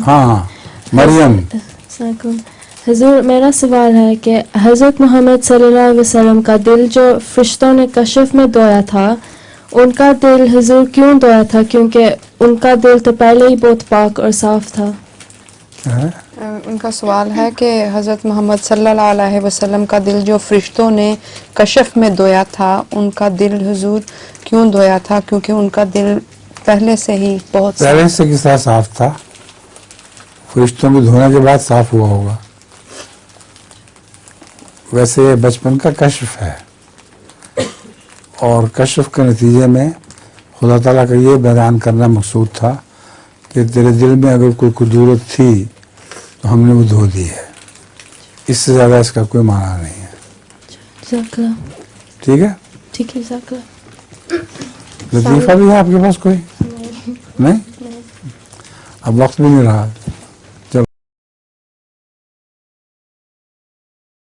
ہاں مریم. حضور میرا سوال ہے کہ حضرت محمد صلی اللہ علیہ وسلم کا دل جو فرشتوں نے کشف میں دھویا تھا ان کا دل حضور کیوں دھویا تھا؟ کیونکہ ان کا دل تو پہلے ہی بہت پاک اور صاف تھا. ان کا سوال ہے کہ حضرت محمد صلی اللہ علیہ وسلم کا دل جو فرشتوں نے کشف میں دھویا تھا ان کا دل حضور کیوں دھویا تھا؟ کیونکہ ان کا دل پہلے سے ہی بہت پہلے سے کس طرح صاف تھا؟ فرشتوں کے دھونے کے بعد صاف ہوا ہوگا. ویسے یہ بچپن کا کشف ہے اور کشف کے نتیجے میں خدا تعالیٰ کا یہ بیان کرنا مقصود تھا کہ تیرے دل میں اگر کوئی قدورت تھی تو ہم نے وہ دھو دی ہے. اس سے زیادہ اس کا کوئی معنی نہیں ہے. ٹھیک ہے؟ ٹھیک ہے. لطیفہ بھی ہے آپ کے پاس کوئی؟ نہیں؟ اب وقت بھی نہیں رہا.